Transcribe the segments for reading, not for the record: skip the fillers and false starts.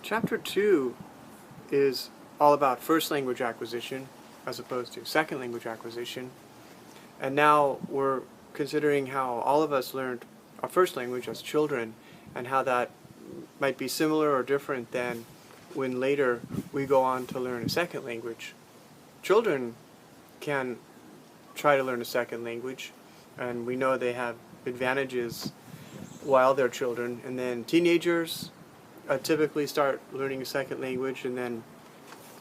Chapter 2 is all about first language acquisition as opposed to second language acquisition. And now we're considering how all of us learned our first language as children and how that might be similar or different than when later we go on to learn a second language. Children can try to learn a second language, and we know they have advantages while they're children. And then teenagers typically start learning a second language, and then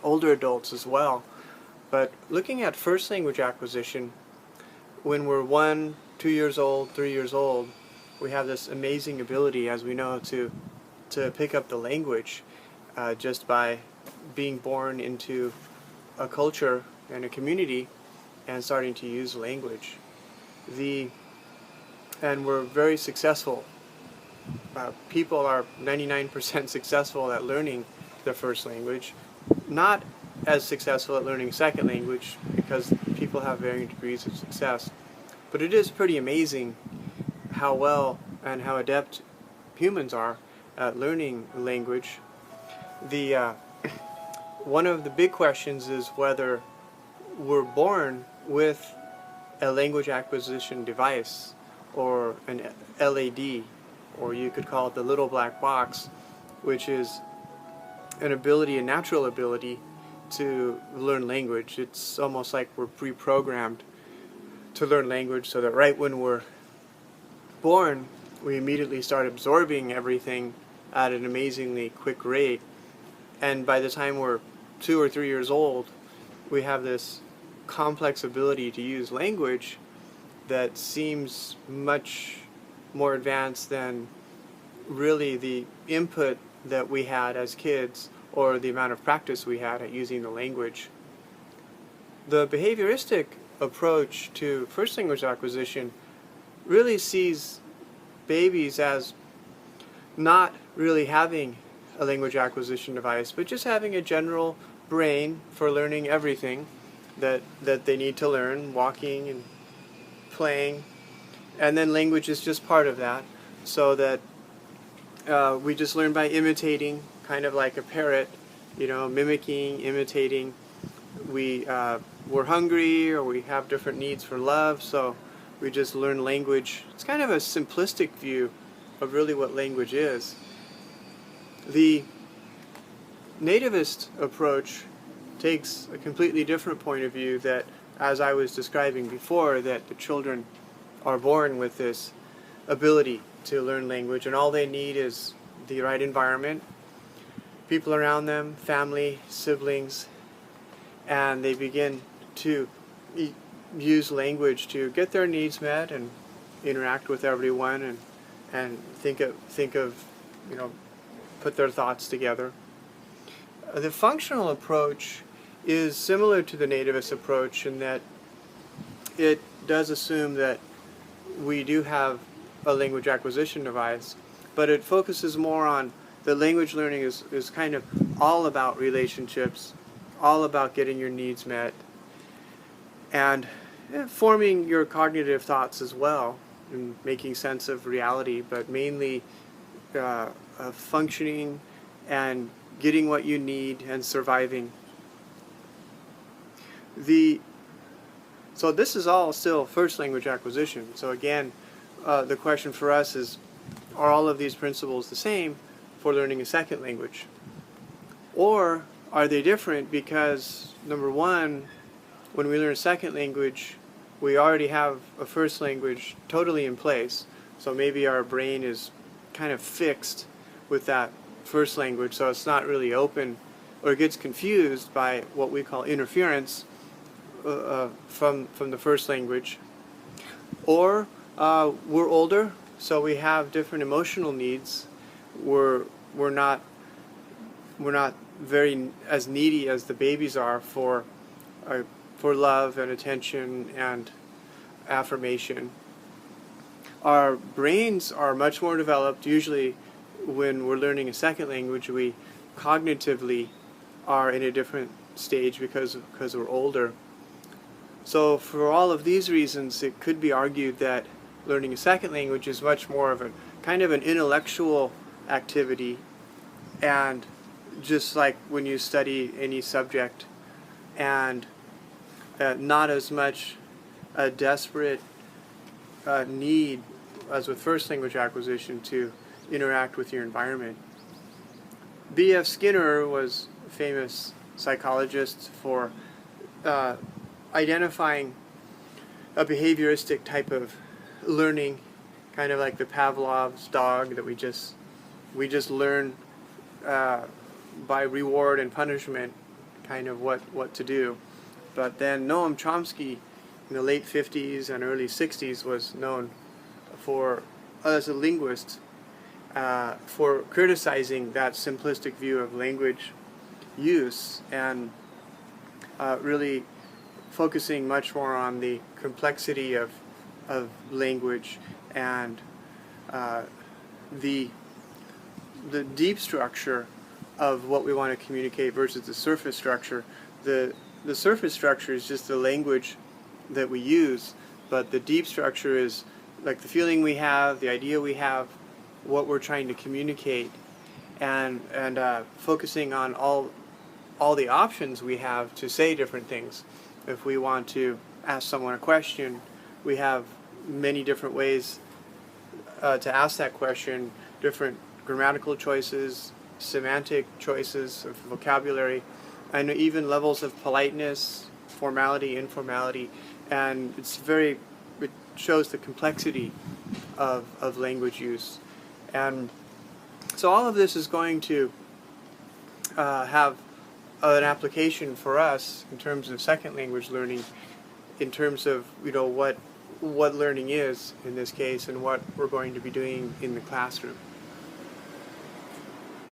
older adults as well. But looking at first language acquisition, when we're 1, 2 years old, 3 years old, we have this amazing ability, as we know, to pick up the language just by being born into a culture and a community and starting to use language. And we're very successful. People are 99% successful at learning their first language, not as successful at learning second language because people have varying degrees of success. But it is pretty amazing how well and how adept humans are at learning language. One of the big questions is whether we're born with a language acquisition device, or an LAD, or you could call it the little black box, which is an ability, a natural ability to learn language. It's almost like we're pre-programmed to learn language, so that right when we're born, we immediately start absorbing everything at an amazingly quick rate. And by the time we're 2 or 3 years old, we have this complex ability to use language that seems much more advanced than really the input that we had as kids or the amount of practice we had at using the language. The behavioristic approach to first language acquisition really sees babies as not really having a language acquisition device, but just having a general brain for learning everything that they need to learn, walking and playing, and then language is just part of that, so that we just learn by imitating, kind of like a parrot, mimicking, imitating. We're hungry, or we have different needs for love, so we just learn language. It's kind of a simplistic view of really what language is. The nativist approach takes a completely different point of view, that, as I was describing before, that the children are born with this ability to learn language, and all they need is the right environment, people around them, family, siblings, and they begin to use language to get their needs met and interact with everyone and think of put their thoughts together. The functional approach is similar to the nativist approach in that it does assume that we do have a language acquisition device, but it focuses more on the language learning is kind of all about relationships, all about getting your needs met, and forming your cognitive thoughts as well, and making sense of reality, but mainly functioning and getting what you need and surviving. So this is all still first language acquisition. So again, the question for us is, are all of these principles the same for learning a second language? Or are they different because, number one, when we learn a second language, we already have a first language totally in place. So maybe our brain is kind of fixed with that first language, so it's not really open, or gets confused by what we call interference from the first language. Or we're older, so we have different emotional needs. We're not very as needy as the babies are for love and attention and affirmation. Our brains are much more developed. Usually when we're learning a second language, we cognitively are in a different stage because we're older. So for all of these reasons, it could be argued that learning a second language is much more of a kind of an intellectual activity, and just like when you study any subject, and not as much a desperate need as with first language acquisition to interact with your environment. B.F. Skinner was a famous psychologist for identifying a behavioristic type of learning, kind of like the Pavlov's dog that we just learn by reward and punishment, kind of what to do. But then Noam Chomsky in the late 50s and early 60s was known for, as a linguist, for criticizing that simplistic view of language use and really focusing much more on the complexity of language and the deep structure of what we want to communicate versus the surface structure. The surface structure is just the language that we use, but the deep structure is like the feeling we have, the idea we have, what we're trying to communicate, and focusing on all the options we have to say different things. If we want to ask someone a question, we have many different ways to ask that question, different grammatical choices, semantic choices of vocabulary, and even levels of politeness, formality, informality, and it shows the complexity of language use. And so all of this is going to have an application for us in terms of second language learning, in terms of what learning is in this case and what we're going to be doing in the classroom.